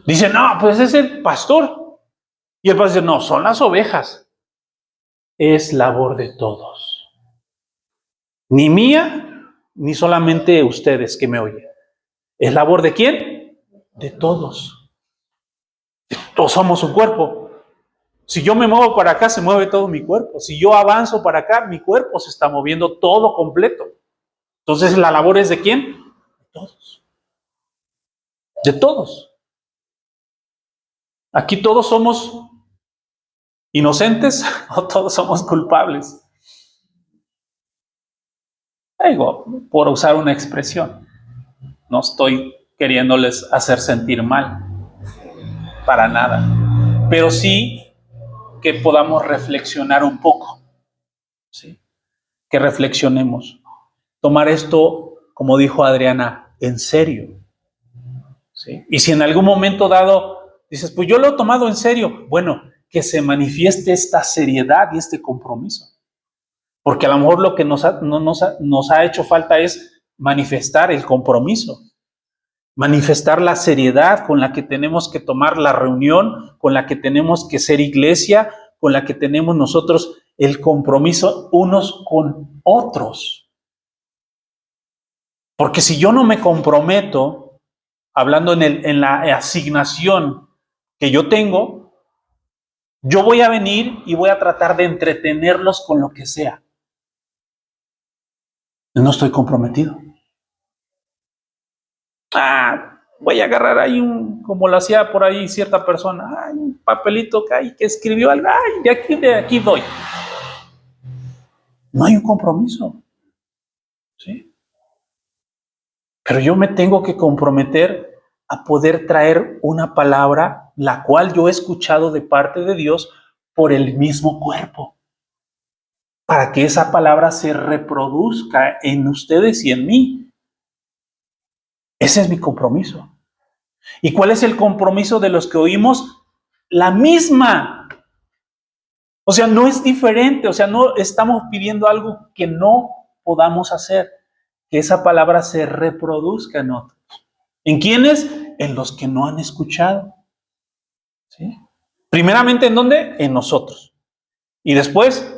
Dicen, no, pues es el pastor. Y el pastor dice, no, son las ovejas. Es labor de todos. Ni mía, ni solamente ustedes que me oyen. ¿Es labor de quién? De todos. Todos somos un cuerpo. Si yo me muevo para acá, se mueve todo mi cuerpo. Si yo avanzo para acá, mi cuerpo se está moviendo todo completo. Entonces, ¿la labor es de quién? De todos. De todos. Aquí todos somos inocentes o todos somos culpables. Digo, por usar una expresión. No estoy queriéndoles hacer sentir mal. Para nada. Pero sí que podamos reflexionar un poco. ¿Sí? Que reflexionemos. Tomar esto, como dijo Adriana, en serio. ¿Sí? Y si en algún momento dado dices, pues yo lo he tomado en serio, bueno, que se manifieste esta seriedad y este compromiso. Porque a lo mejor lo que nos ha hecho falta es manifestar el compromiso, manifestar la seriedad con la que tenemos que tomar la reunión, con la que tenemos que ser iglesia, con la que tenemos nosotros el compromiso unos con otros. Porque si yo no me comprometo, hablando en la asignación que yo tengo, yo voy a venir y voy a tratar de entretenerlos con lo que sea. No estoy comprometido. Voy a agarrar ahí como lo hacía por ahí cierta persona, un papelito que escribió algo, de aquí doy. No hay un compromiso. ¿Sí? Pero yo me tengo que comprometer a poder traer una palabra, la cual yo he escuchado de parte de Dios por el mismo cuerpo, para que esa palabra se reproduzca en ustedes y en mí. Ese es mi compromiso. ¿Y cuál es el compromiso de los que oímos? La misma. O sea, no es diferente. O sea, no estamos pidiendo algo que no podamos hacer. Que esa palabra se reproduzca en otros. ¿En quiénes? En los que no han escuchado. ¿Sí? Primeramente, ¿en dónde? En nosotros. Y después,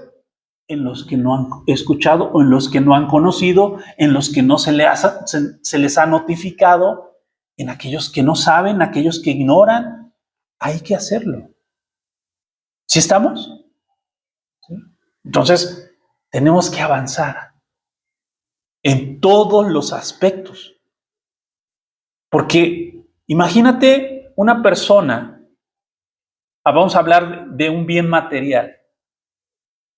en los que no han escuchado o en los que no han conocido, en los que no se les ha notificado, en aquellos que no saben, aquellos que ignoran. Hay que hacerlo. ¿Sí estamos? ¿Sí? Entonces, tenemos que avanzar en todos los aspectos. Porque imagínate una persona, vamos a hablar de un bien material,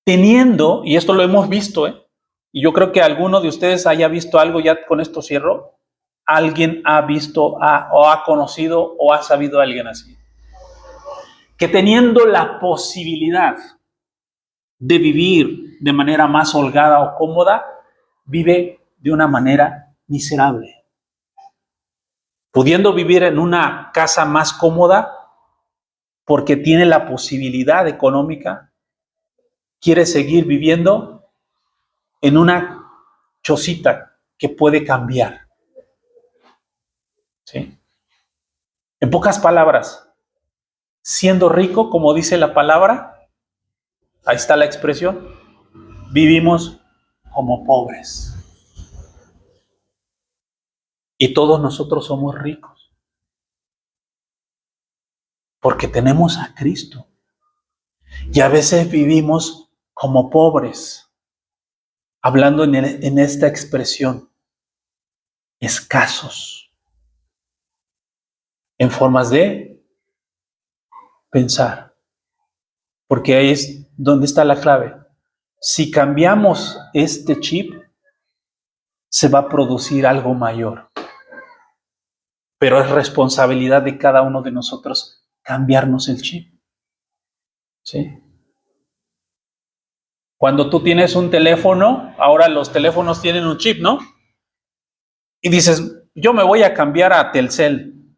teniendo, y esto lo hemos visto, y yo creo que alguno de ustedes haya visto algo, ya con esto cierro, alguien ha visto o ha conocido o ha sabido a alguien así, que teniendo la posibilidad de vivir de manera más holgada o cómoda, vive de una manera miserable. Pudiendo vivir en una casa más cómoda porque tiene la posibilidad económica, quiere seguir viviendo en una chocita que puede cambiar. ¿Sí? En pocas palabras, siendo rico, como dice la palabra, ahí está la expresión, vivimos como pobres. Y todos nosotros somos ricos, porque tenemos a Cristo. Y a veces vivimos como pobres, hablando en esta expresión, escasos, en formas de pensar. Porque ahí es donde está la clave. Si cambiamos este chip, se va a producir algo mayor. Pero es responsabilidad de cada uno de nosotros cambiarnos el chip. ¿Sí? Cuando tú tienes un teléfono, ahora los teléfonos tienen un chip, ¿no? Y dices, yo me voy a cambiar a Telcel,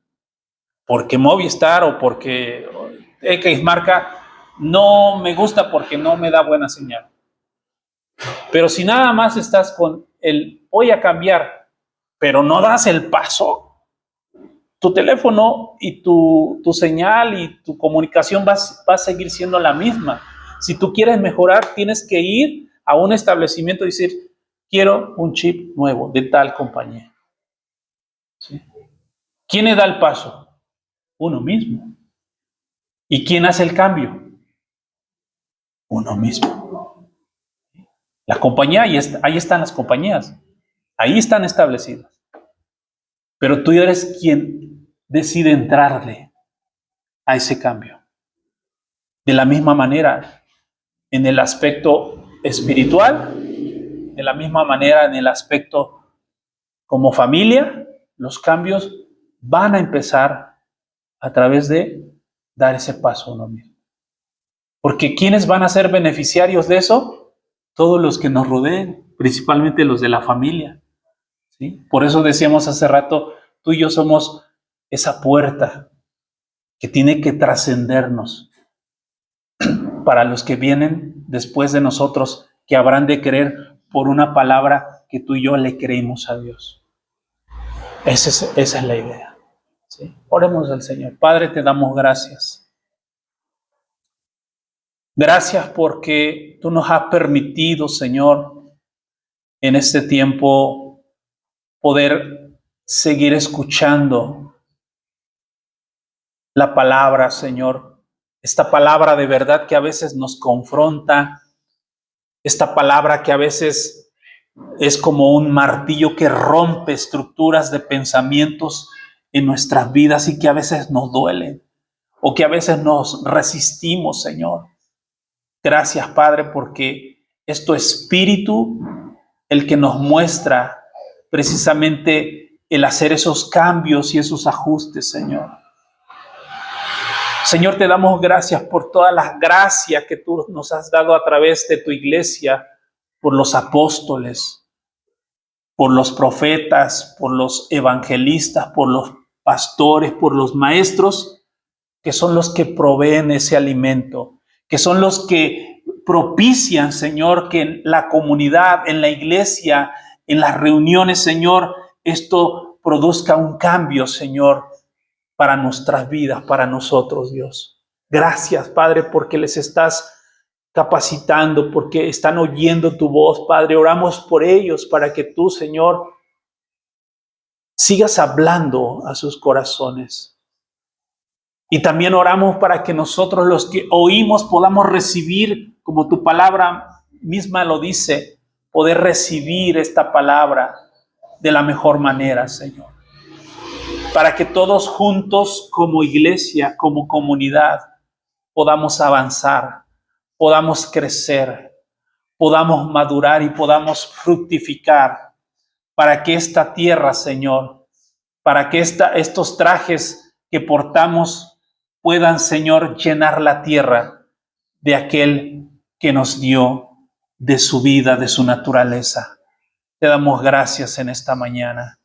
porque Movistar o porque X marca no me gusta porque no me da buena señal. Pero si nada más estás con el voy a cambiar, pero no das el paso, tu teléfono y tu señal y tu comunicación va a seguir siendo la misma. Si tú quieres mejorar, tienes que ir a un establecimiento y decir, quiero un chip nuevo de tal compañía. ¿Sí? ¿Quién le da el paso? Uno mismo. ¿Y quién hace el cambio? Uno mismo. La compañía, ahí están las compañías, ahí están establecidas. Pero tú eres quien decide entrarle a ese cambio. De la misma manera, en el aspecto espiritual, de la misma manera en el aspecto como familia, los cambios van a empezar a través de dar ese paso uno mismo. Porque ¿quiénes van a ser beneficiarios de eso? Todos los que nos rodeen, principalmente los de la familia. ¿Sí? Por eso decíamos hace rato, tú y yo somos esa puerta que tiene que trascendernos para los que vienen después de nosotros, que habrán de creer por una palabra que tú y yo le creímos a Dios. Esa es la idea. ¿Sí? Oremos al Señor. Padre, te damos gracias. Gracias porque tú nos has permitido, Señor, en este tiempo poder seguir escuchando la palabra, Señor. Esta palabra de verdad que a veces nos confronta, esta palabra que a veces es como un martillo que rompe estructuras de pensamientos en nuestras vidas y que a veces nos duelen o que a veces nos resistimos, Señor. Gracias, Padre, porque es tu Espíritu el que nos muestra precisamente el hacer esos cambios y esos ajustes, Señor. Señor, te damos gracias por todas las gracias que tú nos has dado a través de tu iglesia, por los apóstoles, por los profetas, por los evangelistas, por los pastores, por los maestros, que son los que proveen ese alimento, que son los que propician, Señor, que en la comunidad, en la iglesia, en las reuniones, Señor, esto produzca un cambio, Señor, para nuestras vidas, para nosotros, Dios. Gracias, Padre, porque les estás capacitando, porque están oyendo tu voz, Padre. Oramos por ellos para que tú, Señor, sigas hablando a sus corazones. Y también oramos para que nosotros los que oímos podamos recibir, como tu palabra misma lo dice, poder recibir esta palabra de la mejor manera, Señor. Para que todos juntos como iglesia, como comunidad, podamos avanzar, podamos crecer, podamos madurar y podamos fructificar, para que esta tierra, Señor, para que estos trajes que portamos puedan, Señor, llenar la tierra de aquel que nos dio de su vida, de su naturaleza. Te damos gracias en esta mañana.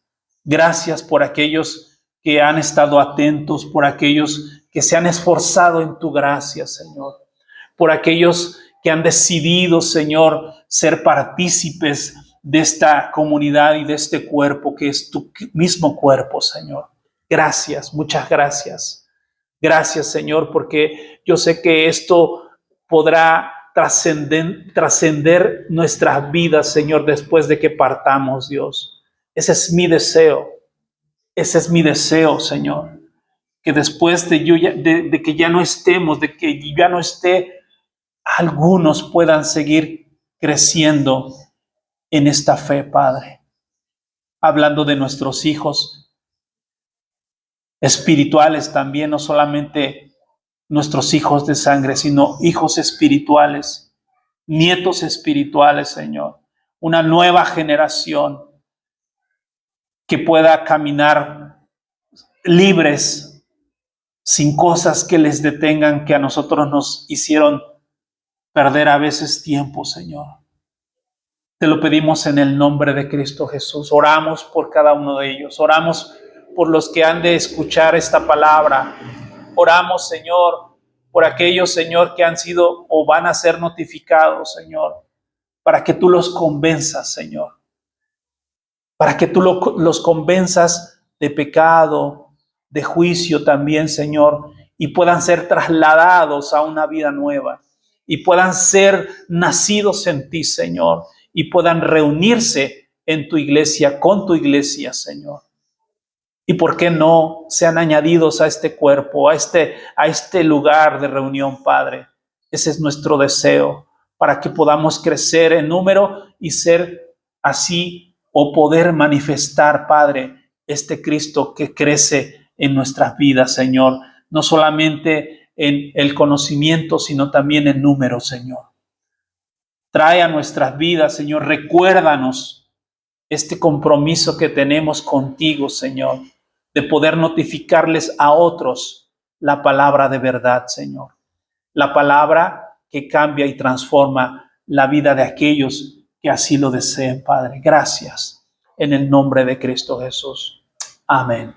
Gracias por aquellos que han estado atentos, por aquellos que se han esforzado en tu gracia, Señor, por aquellos que han decidido, Señor, ser partícipes de esta comunidad y de este cuerpo que es tu mismo cuerpo, Señor. Gracias, muchas gracias. Gracias, Señor, porque yo sé que esto podrá trascender nuestras vidas, Señor, después de que partamos, Dios. Ese es mi deseo. Ese es mi deseo, Señor. Que después de que ya no estemos, de que ya no esté, algunos puedan seguir creciendo en esta fe, Padre. Hablando de nuestros hijos espirituales también, no solamente nuestros hijos de sangre, sino hijos espirituales, nietos espirituales, Señor. Una nueva generación que pueda caminar libres, sin cosas que les detengan, que a nosotros nos hicieron perder a veces tiempo, Señor. Te lo pedimos en el nombre de Cristo Jesús. Oramos por cada uno de ellos. Oramos por los que han de escuchar esta palabra. Oramos, Señor, por aquellos, Señor, que han sido o van a ser notificados, Señor, para que tú los convenzas, Señor. Para que tú los convenzas de pecado, de juicio también, Señor, y puedan ser trasladados a una vida nueva, y puedan ser nacidos en ti, Señor, y puedan reunirse en tu iglesia, con tu iglesia, Señor. Y por qué no sean añadidos a este cuerpo, a este lugar de reunión, Padre. Ese es nuestro deseo, para que podamos crecer en número y ser así, o poder manifestar, Padre, este Cristo que crece en nuestras vidas, Señor. No solamente en el conocimiento, sino también en número, Señor. Trae a nuestras vidas, Señor, recuérdanos este compromiso que tenemos contigo, Señor, de poder notificarles a otros la palabra de verdad, Señor. La palabra que cambia y transforma la vida de aquellos que así lo deseen, Padre. Gracias en el nombre de Cristo Jesús. Amén.